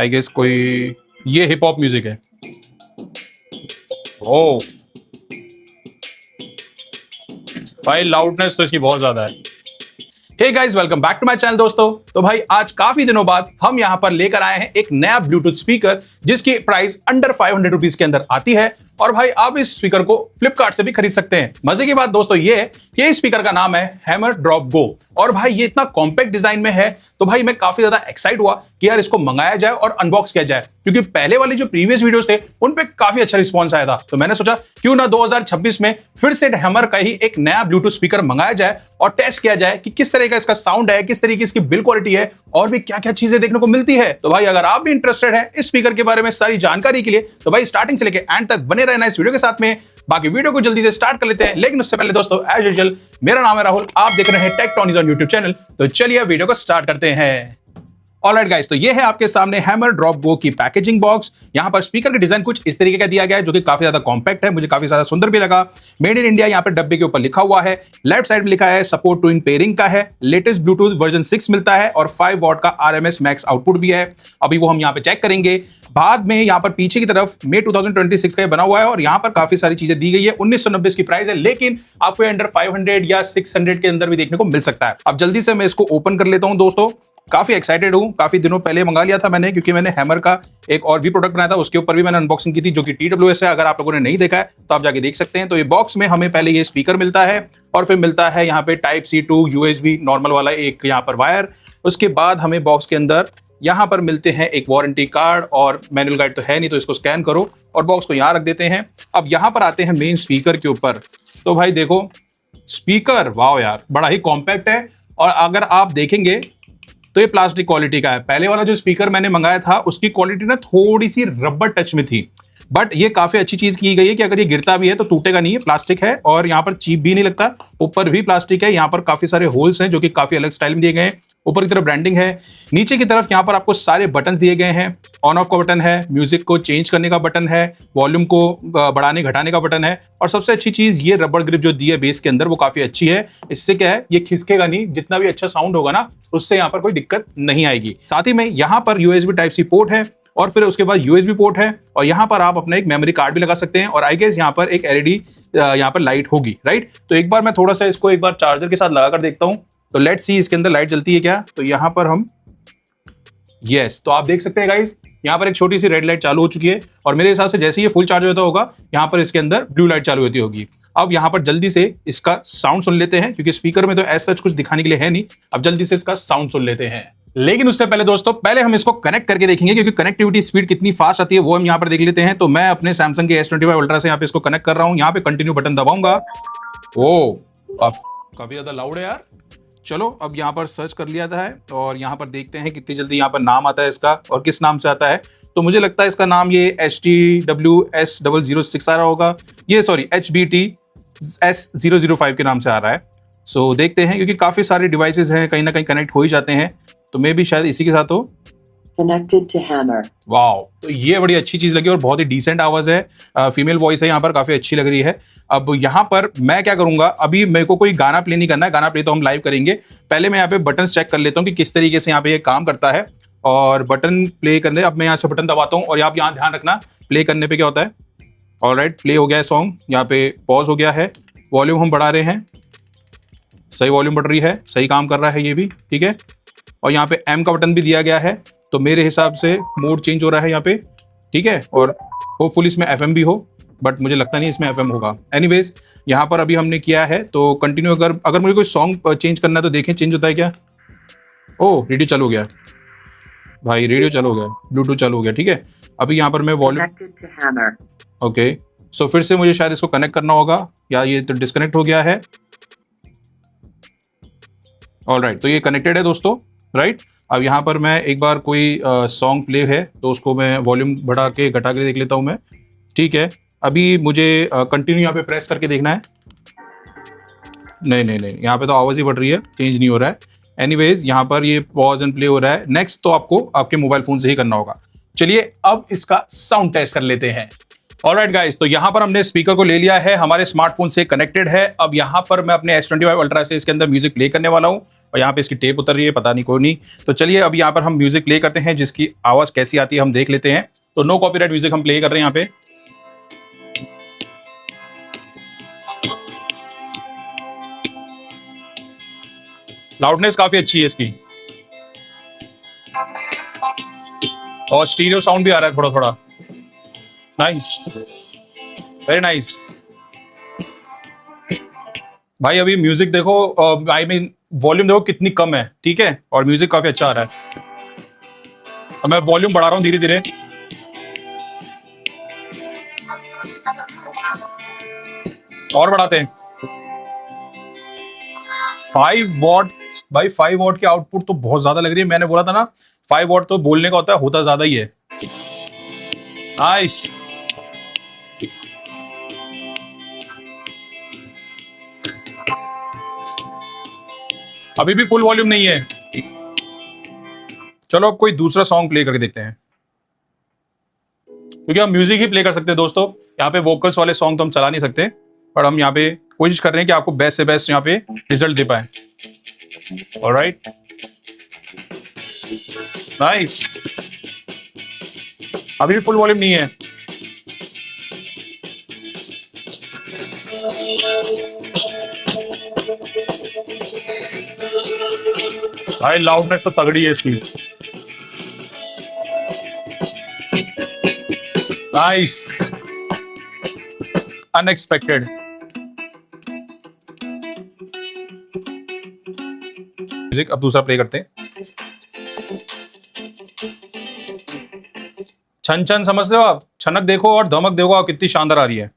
I guess कोई ये hip hop music है। ओ भाई लाउडनेस तो इसकी बहुत ज्यादा है। Hey guys, welcome back to my channel दोस्तों। तो भाई आज काफी दिनों बाद हम यहां पर लेकर आए हैं एक नया ब्लूटूथ स्पीकर जिसकी प्राइस अंडर 500 रुपीज के अंदर आती है। और भाई आप इस स्पीकर को फ्लिपकार्ट से भी खरीद सकते हैं। मजे की बात दोस्तों ये है कि इस स्पीकर का नाम है हैमर ड्रॉप गो। और भाई ये इतना कॉम्पैक्ट डिजाइन में है तो भाई मैं काफी ज्यादा एक्साइट हुआ कि यार इसको मंगाया जाए और अनबॉक्स किया जाए, क्योंकि पहले वाले जो प्रीवियस वीडियोस थे उन पे काफी अच्छा रिस्पॉन्स आया था। तो मैंने सोचा क्यों ना 2026 में फिर से हैमर का ही एक नया ब्लूटूथ स्पीकर मंगाया जाए और टेस्ट किया जाए कि किस तरह का इसका साउंड है, किस तरह की इसकी बिल्ड क्वालिटी है और भी क्या क्या चीजें देखने को मिलती है। तो भाई अगर आप भी इंटरेस्टेड है इस स्पीकर के बारे में सारी जानकारी के लिए तो भाई स्टार्टिंग से लेकर एंड तक बने रहना इस वीडियो के साथ में। बाकी वीडियो को जल्दी से स्टार्ट कर लेते हैं, लेकिन उससे पहले दोस्तों एज यूजुअल मेरा नाम है राहुल, आप देख रहे हैं टेक टॉनीज ऑन यूट्यूब चैनल। तो चलिए वीडियो को स्टार्ट करते हैं। ऑलराइट गाइस, तो ये है आपके सामने हैमर ड्रॉप गो की पैकेजिंग बॉक्स। यहां पर स्पीकर का डिजाइन कुछ इस तरीके का दिया गया है जो कि काफी ज्यादा कॉम्पैक्ट है, मुझे काफी ज्यादा सुंदर भी लगा। मेड इन इंडिया यहां पर डब्बे के ऊपर लिखा हुआ है। लेफ्ट साइड में लिखा है सपोर्ट टू इन पेयरिंग का है, लेटेस्ट ब्लूटूथ वर्जन 6 मिलता है और 5 वॉट का RMS मैक्स आउटपुट भी है। अभी वो हम यहां पे चेक करेंगे। बाद में यहां पर पीछे की तरफ मई 2026 का बना हुआ है और यहां पर काफी सारी चीजें दी गई है। 1990 इसकी प्राइस है, लेकिन आपको अंडर 500 या 600 के अंदर भी देखने को मिल सकता है। अब जल्दी से मैं इसको ओपन कर लेता हूं दोस्तों। काफी एक्साइटेड हूं, काफी दिनों पहले मंगा लिया था मैंने, क्योंकि मैंने हैमर का एक और भी प्रोडक्ट बनाया था, उसके ऊपर भी मैंने अनबॉक्सिंग की थी जो कि TWS है। अगर आप लोगों ने नहीं देखा है तो आप जाके देख सकते हैं। तो ये बॉक्स में हमें पहले ये स्पीकर मिलता है और फिर मिलता है यहाँ पे type C to USB normal वाला एक यहाँ पर वायर। उसके बाद हमें बॉक्स के अंदर यहाँ पर मिलते हैं एक वारंटी कार्ड और मैनुअल गाइड तो है नहीं, तो इसको स्कैन करो और बॉक्स को यहाँ रख देते हैं। अब यहाँ पर आते हैं मेन स्पीकर के ऊपर। तो भाई देखो स्पीकर, वाह यार बड़ा ही कॉम्पैक्ट है। और अगर आप देखेंगे तो ये प्लास्टिक क्वालिटी का है। पहले वाला जो स्पीकर मैंने मंगाया था उसकी क्वालिटी ना थोड़ी सी रबर टच में थी, बट ये काफी अच्छी चीज की गई है कि अगर ये गिरता भी है तो टूटेगा नहीं है, प्लास्टिक है और यहाँ पर चीप भी नहीं लगता। ऊपर भी प्लास्टिक है, यहाँ पर काफी सारे होल्स हैं जो कि काफी अलग स्टाइल में दिए गए हैं। ऊपर की तरफ ब्रांडिंग है, नीचे की तरफ यहाँ पर आपको सारे बटन दिए गए हैं। ऑन ऑफ का बटन है, म्यूजिक को चेंज करने का बटन है, वॉल्यूम को बढ़ाने घटाने का बटन है और सबसे अच्छी चीज ये रबर ग्रिप जो दी है बेस के अंदर वो काफी अच्छी है। इससे क्या है, ये खिसकेगा नहीं, जितना भी अच्छा साउंड होगा ना उससे यहाँ पर कोई दिक्कत नहीं आएगी। साथ ही में यहाँ पर USB टाइप C पोर्ट है और फिर उसके बाद USB पोर्ट है और यहाँ पर आप अपना एक मेमोरी कार्ड भी लगा सकते हैं और आई गेस यहाँ पर एक LED यहाँ पर लाइट होगी, राइट। तो एक बार मैं थोड़ा सा इसको एक बार चार्जर के साथ लगा कर देखता हूँ। तो लेट्स सी इसके अंदर लाइट जलती है क्या। तो यहाँ पर हम यस, तो आप देख सकते हैं गाइस यहाँ पर एक छोटी सी रेड लाइट चालू हो चुकी है और मेरे हिसाब से जैसे ये फुल चार्ज होता होगा यहाँ पर इसके अंदर ब्लू लाइट चालू होती होगी। अब यहाँ पर जल्दी से इसका साउंड सुन लेते हैं, क्योंकि स्पीकर में तो ऐसा कुछ दिखाने के लिए है नहीं। अब जल्दी से इसका साउंड सुन लेते हैं, लेकिन उससे पहले दोस्तों पहले हम इसको कनेक्ट करके देखेंगे, क्योंकि कनेक्टिविटी स्पीड कितनी फास्ट आती है वो हम यहाँ पर देख लेते हैं। तो मैं अपने सैमसंग के S25 अल्ट्रा से यहाँ पे इसको कनेक्ट कर रहा हूँ। यहाँ पे कंटिन्यू बटन दबाऊंगा। ओ काफी ज्यादा लाउड है यार। चलो अब यहाँ पर सर्च कर लिया था है और यहाँ पर देखते हैं कितनी जल्दी यहाँ पर नाम आता है इसका और किस नाम से आता है। तो मुझे लगता है इसका नाम ये HTWS006 आ रहा होगा, ये सॉरी HBTS005 के नाम से आ रहा है। सो देखते हैं, क्योंकि काफी सारे डिवाइसेस हैं, कहीं ना कहीं कनेक्ट हो ही जाते हैं, तो मे भी शायद इसी के साथ हो। Connected to hammer. वाओ, तो ये बड़ी अच्छी चीज लगी और बहुत ही डिसेंट आवाज है, फीमेल वॉइस है यहाँ पर, काफी अच्छी लग रही है। अब यहाँ पर मैं क्या करूंगा, अभी मेरे को कोई गाना प्ले नहीं करना है, गाना प्ले तो हम लाइव करेंगे। पहले मैं यहाँ पे बटन चेक कर लेता हूँ कि किस तरीके से यहाँ पे ये काम करता है और बटन प्ले करने। अब मैं यहाँ से बटन दबाता हूँ और आप यहाँ ध्यान रखना प्ले करने पे क्या होता है। ऑलराइट, प्ले हो गया है सॉन्ग, यहाँ पे पॉज हो गया है, वॉल्यूम हम बढ़ा रहे हैं, सही वॉल्यूम बढ़ रही है, सही काम कर रहा है ये भी, ठीक है। और यहाँ पे M का बटन भी दिया गया है, तो मेरे हिसाब से मोड चेंज हो रहा है यहाँ पे, ठीक है। और होपफुल इसमें FM भी हो, बट मुझे लगता नहीं इसमें FM होगा। एनीवेज यहाँ पर अभी हमने किया है तो कंटिन्यू। अगर मुझे कोई सॉन्ग चेंज करना है तो देखें चेंज होता है क्या। ओह रेडियो चालू हो गया भाई, रेडियो चालू हो गया, ब्लूटूथ चालू हो गया, ठीक है। अभी यहाँ पर मैं वॉल्यूम, ओके सो फिर से मुझे शायद इसको कनेक्ट करना होगा या ये तो डिस्कनेक्ट हो गया है। ऑलराइट, तो ये कनेक्टेड है दोस्तों, राइट। अब यहाँ पर मैं एक बार कोई सॉन्ग प्ले है तो उसको मैं वॉल्यूम बढ़ा के घटा के देख लेता हूँ मैं, ठीक है। अभी मुझे कंटिन्यू यहाँ पे प्रेस करके देखना है। नहीं, यहाँ पे तो आवाज़ ही बढ़ रही है, चेंज नहीं हो रहा है। एनीवेज यहाँ पर ये पॉज एंड प्ले हो रहा है। नेक्स्ट तो आपको आपके मोबाइल फोन से ही करना होगा। चलिए अब इसका साउंड टेस्ट कर लेते हैं। ऑलराइट गाइस, तो यहाँ पर हमने स्पीकर को ले लिया है, हमारे स्मार्टफोन से कनेक्टेड है। अब यहाँ पर मैं अपने S25 अल्ट्रा से इसके अंदर म्यूजिक प्ले करने वाला हूँ और यहाँ पे इसकी टेप उतर रही है, पता नहीं कोई नहीं। तो चलिए अब यहाँ पर हम म्यूजिक प्ले करते हैं, जिसकी आवाज कैसी आती है हम देख लेते हैं। तो नो कॉपीराइट म्यूजिक हम प्ले कर रहे हैं यहाँ पे। लाउडनेस काफी अच्छी है इसकी और स्टीरियो साउंड भी आ रहा है थोड़ा थोड़ा। Nice, very nice. भाई अभी म्यूजिक देखो, आई मीन वॉल्यूम देखो कितनी कम है, ठीक है, और म्यूजिक काफी अच्छा आ रहा है। अब मैं वॉल्यूम बढ़ा रहा हूँ धीरे धीरे। और बढ़ाते हैं। 5 वॉट भाई, 5 वॉट की आउटपुट तो बहुत ज्यादा लग रही है। मैंने बोला था ना 5 वॉट तो बोलने का होता ज्यादा ही है। नाइस। अभी भी फुल वॉल्यूम नहीं है। चलो अब कोई दूसरा सॉन्ग प्ले करके देखते हैं, क्योंकि हम म्यूजिक ही प्ले कर सकते हैं दोस्तों। यहाँ पे वोकल्स वाले सॉन्ग तो हम चला नहीं सकते, पर हम यहाँ पे कोशिश कर रहे हैं कि आपको बेस्ट से बेस्ट यहाँ पे रिजल्ट दे पाए। Alright, nice. अभी भी फुल वॉल्यूम नहीं है। भाई लाउडनेस तो तगड़ी है इसकी। Nice, unexpected. म्यूजिक अब दूसरा प्ले करते हैं। छन छन समझते हो आप? छनक देखो और धमक देखो आप, कितनी शानदार आ रही है।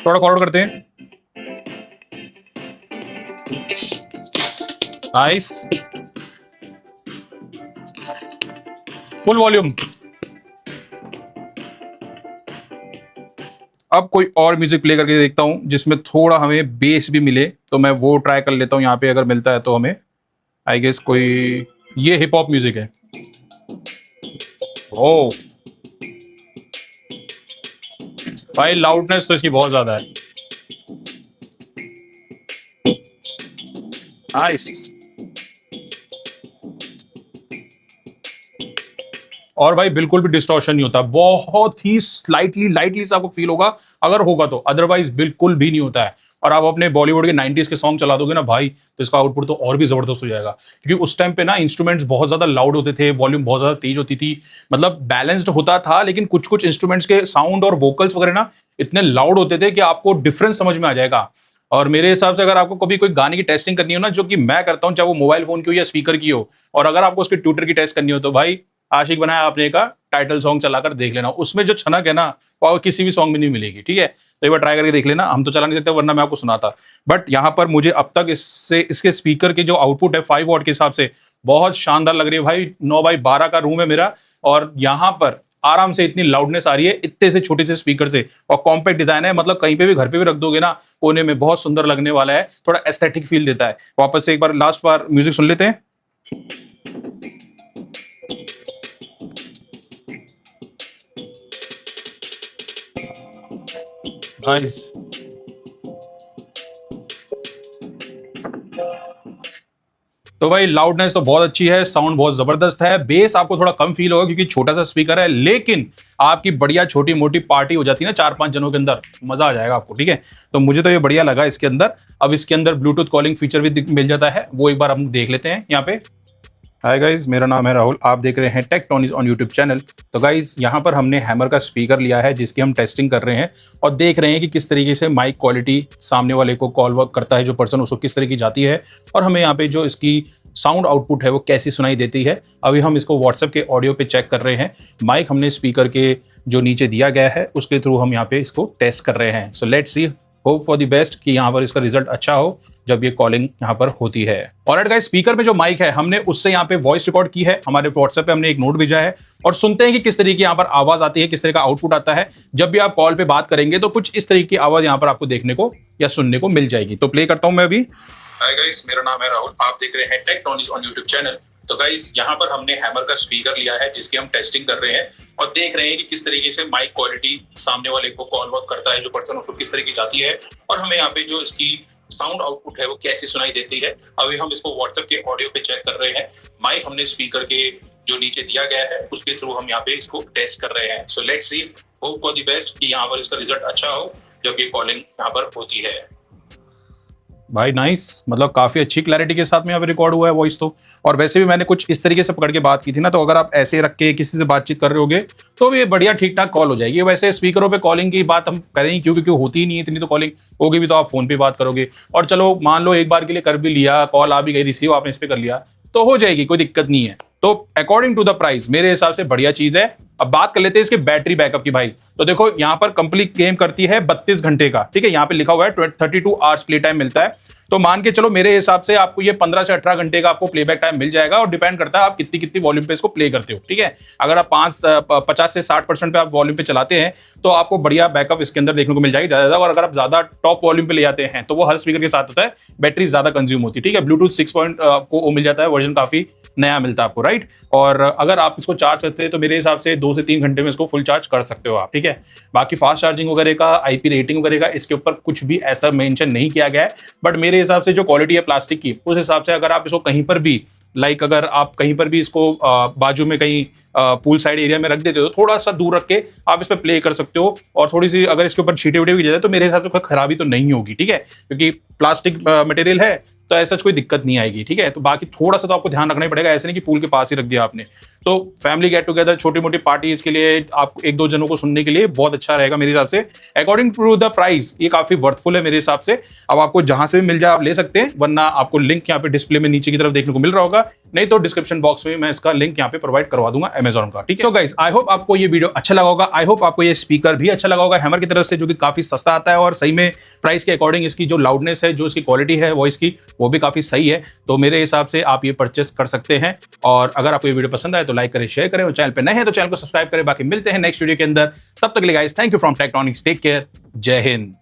थोड़ा फॉरवर्ड करते हैं। Nice, full volume. अब कोई और म्यूजिक प्ले करके देखता हूं जिसमें थोड़ा हमें बेस भी मिले, तो मैं वो ट्राई कर लेता हूं। यहाँ पे अगर मिलता है तो हमें, आई गेस कोई ये हिप हॉप म्यूजिक है। ओ भाई लाउडनेस तो इसकी बहुत ज्यादा है। नाइस। और भाई बिल्कुल भी डिस्टॉर्शन नहीं होता, बहुत ही स्लाइटली लाइटली सा आपको फील होगा अगर होगा तो, अदरवाइज बिल्कुल भी नहीं होता है। और आप अपने बॉलीवुड के 90s के सॉन्ग चला दोगे ना भाई, तो इसका आउटपुट तो और भी जबरदस्त हो जाएगा। क्योंकि उस टाइम पे ना इंस्ट्रूमेंट्स बहुत ज्यादा लाउड होते थे, वॉल्यूम बहुत ज्यादा तेज होती थी, मतलब बैलेंस्ड होता था, लेकिन कुछ कुछ इंस्ट्रूमेंट्स के साउंड और वोकल्स वगैरह ना इतने लाउड होते थे कि आपको डिफरेंस समझ में आ जाएगा। और मेरे हिसाब से अगर आपको कभी कोई गाने की टेस्टिंग करनी हो ना, जो कि मैं करता हूँ, चाहे वो मोबाइल फोन की हो या स्पीकर की हो, और अगर आपको उसके ट्यूटर की टेस्ट करनी हो, तो भाई आशिक बनाया आपने का टाइटल सॉन्ग चलाकर देख लेना। उसमें जो छनक है ना वो किसी भी सॉन्ग में नहीं मिलेगी, ठीक है। तो एक बार ट्राई करके देख लेना। हम तो चला नहीं सकते, वरना मैं आपको सुनाता। बट यहाँ पर मुझे अब तक इसके स्पीकर के जो आउटपुट है 5 वॉट के हिसाब से बहुत शानदार लग रही है भाई। 9x12 का रूम है मेरा, और यहाँ पर आराम से इतनी लाउडनेस आ रही है इतने से छोटे से स्पीकर से, और कॉम्पैक्ट डिजाइन है, मतलब कहीं पे भी घर पे भी रख दोगे ना कोने में, बहुत सुंदर लगने वाला है। थोड़ा एस्थेटिक फील देता है। वापस से एक बार लास्ट बार म्यूजिक सुन लेते हैं। नाइस। तो भाई लाउडनेस तो बहुत अच्छी है, साउंड बहुत जबरदस्त है। बेस आपको थोड़ा कम फील होगा क्योंकि छोटा सा स्पीकर है, लेकिन आपकी बढ़िया छोटी मोटी पार्टी हो जाती है ना 4-5 जनों के अंदर, मजा आ जाएगा आपको, ठीक है। तो मुझे तो ये बढ़िया लगा इसके अंदर। अब इसके अंदर ब्लूटूथ कॉलिंग फीचर भी मिल जाता है, वो एक बार हम देख लेते हैं यहाँ पे। हाय गाइज, मेरा नाम है राहुल, आप देख रहे हैं टेक्टोनिक्स ऑन यूट्यूब चैनल। तो गाइज यहाँ पर हमने हैमर का स्पीकर लिया है, जिसकी हम टेस्टिंग कर रहे हैं और देख रहे हैं कि किस तरीके से माइक क्वालिटी सामने वाले को कॉल वर्क करता है, जो पर्सन उसको किस तरह की जाती है, और हमें यहाँ पे जो इसकी साउंड आउटपुट है वो कैसी सुनाई देती है। अभी हम इसको व्हाट्सएप के ऑडियो पे चेक कर रहे हैं। माइक हमने स्पीकर के जो नीचे दिया गया है उसके थ्रू हम यहाँ पे इसको टेस्ट कर रहे हैं। So let's see, hope for the best कि यहाँ पर इसका रिजल्ट अच्छा हो जब ये कॉलिंग यहाँ पर होती है। ऑलराइट गाइस, स्पीकर में जो माइक है हमने उससे यहाँ पे वॉइस रिकॉर्ड की है, हमारे व्हाट्सएप पे हमने एक नोट भेजा है, और सुनते हैं कि किस तरीके की यहाँ पर आवाज आती है, किस तरह का आउटपुट आता है। जब भी आप कॉल पे बात करेंगे तो कुछ इस तरीके की आवाज यहाँ पर आपको देखने को या सुनने को मिल जाएगी। तो प्ले करता हूँ मैं अभी। हाय गाइस, मेरा नाम है राहुल, आप देख रहे हैं टेक्टोनिक्स ऑन यूट्यूब चैनल। तो गाइस यहाँ पर हमने हैमर का स्पीकर लिया है जिसकी हम टेस्टिंग कर रहे हैं और देख रहे हैं कि किस तरीके से माइक क्वालिटी सामने वाले को कॉल वर्क करता है, जो पर्सन उसको किस तरीके की जाती है और हमें यहाँ पे जो इसकी साउंड आउटपुट है वो कैसी सुनाई देती है। अभी हम इसको व्हाट्सएप के ऑडियो पे चेक कर रहे हैं। माइक हमने स्पीकर के जो नीचे दिया गया है उसके थ्रू हम यहाँ पे इसको टेस्ट कर रहे हैं। So let's see, hope for the best कि यहाँ पर इसका रिजल्ट अच्छा हो जब ये कॉलिंग यहाँ पर होती है। भाई नाइस, मतलब काफी अच्छी क्लैरिटी के साथ में यहाँ पे रिकॉर्ड हुआ है वॉइस तो। और वैसे भी मैंने कुछ इस तरीके से पकड़ के बात की थी ना, तो अगर आप ऐसे रख के किसी से बातचीत कर रहे होगे तो ये बढ़िया ठीक ठाक कॉल हो जाएगी। वैसे स्पीकरों पे कॉलिंग की बात हम करें क्योंकि होती ही नहीं है इतनी, तो कॉलिंग होगी भी तो आप फोन पे बात करोगे। और चलो मान लो एक बार के लिए कर भी लिया, कॉल आ भी गई, रिसीव आपने इस पे कर लिया तो हो जाएगी, कोई दिक्कत नहीं है। तो अकॉर्डिंग टू द प्राइस मेरे हिसाब से बढ़िया चीज है। अब बात कर लेते हैं इसके बैटरी बैकअप की भाई। तो देखो यहाँ पर कंप्लीट गेम करती है 32 घंटे का, ठीक है। यहाँ पे लिखा हुआ है 32 आवर्स प्ले टाइम मिलता है। तो मान के चलो मेरे हिसाब से आपको ये 15 से 18 घंटे का आपको प्लेबैक टाइम मिल जाएगा और डिपेंड करता है आप कितनी कितनी वॉल्यूम पे इसको प्ले करते हो, ठीक है। अगर आप 50 से 60% पे आप वॉल्यूम पे चलाते हैं तो आपको बढ़िया बैकअप इसके अंदर देखने को मिल जाएगी ज्यादा। और अगर आप ज्यादा टॉप वॉल्यूम पे ले जाते हैं तो वो हर स्पीकर के साथ होता है, बैटरी ज्यादा कंज्यूम होती है, ठीक है। ब्लूटूथ 6 आपको मिल जाता है, वर्जन काफी नया मिलता है आपको, राइट। और अगर आप इसको चार्ज करते हैं तो मेरे हिसाब से 2 से 3 घंटे में इसको फुल चार्ज कर सकते हो आप, ठीक है। बाकी फास्ट चार्जिंग वगैरह का, IP रेटिंग वगैरह का इसके ऊपर कुछ भी ऐसा मेंशन नहीं किया गया है। बट मेरे हिसाब से जो क्वालिटी है प्लास्टिक की, उस हिसाब से अगर आप इसको कहीं पर भी अगर आप कहीं पर भी इसको बाजू में कहीं पूल साइड एरिया में रख देते हो, थोड़ा सा दूर रख के आप इस पर प्ले कर सकते हो। और थोड़ी सी अगर इसके ऊपर छींटे वीटे भी जाए तो मेरे हिसाब से कोई खराबी तो नहीं होगी, ठीक है, क्योंकि प्लास्टिक मटेरियल है तो ऐसा कोई दिक्कत नहीं आएगी, ठीक है। तो बाकी थोड़ा सा तो आपको ध्यान रखना ही पड़ेगा, ऐसे नहीं कि पूल के पास ही रख दिया आपने। तो फैमिली गेट टुगेदर, छोटी मोटी पार्टीज के लिए, आप 1-2 जनों को सुनने के लिए बहुत अच्छा रहेगा मेरे हिसाब से। अकॉर्डिंग टू द प्राइस ये काफी वर्थफुल है मेरे हिसाब से। अब आपको जहां से भी मिल जाए आप ले सकते हैं, वरना आपको लिंक यहाँ पे डिस्प्ले में नीचे की तरफ देखने को मिल रहा होगा, नहीं तो डिस्क्रिप्शन बॉक्स में मैं इसका लिंक यहाँ पे प्रोवाइड करवा दूंगा अमेजॉन का, ठीक है। सो गाइस, आई होप आपको ये वीडियो अच्छा लगा होगा। आई होप आपको ये स्पीकर भी अच्छा लगा होगा हैमर की तरफ से, जो कि काफी सस्ता आता है और सही में प्राइस के अकॉर्डिंग इसकी जो लाउडनेस है, जो इसकी क्वालिटी है वॉइस की, वो भी काफी सही है। तो मेरे हिसाब से आप ये परचेस कर सकते हैं। और अगर आपको ये वीडियो पसंद आए तो लाइक करें, शेयर करें, और चैनल पे नए हैं तो चैनल को सब्सक्राइब करें। बाकी मिलते हैं नेक्स्ट वीडियो के अंदर, तब तक के लिए guys thank you from Techtronics, take care, जय हिंद।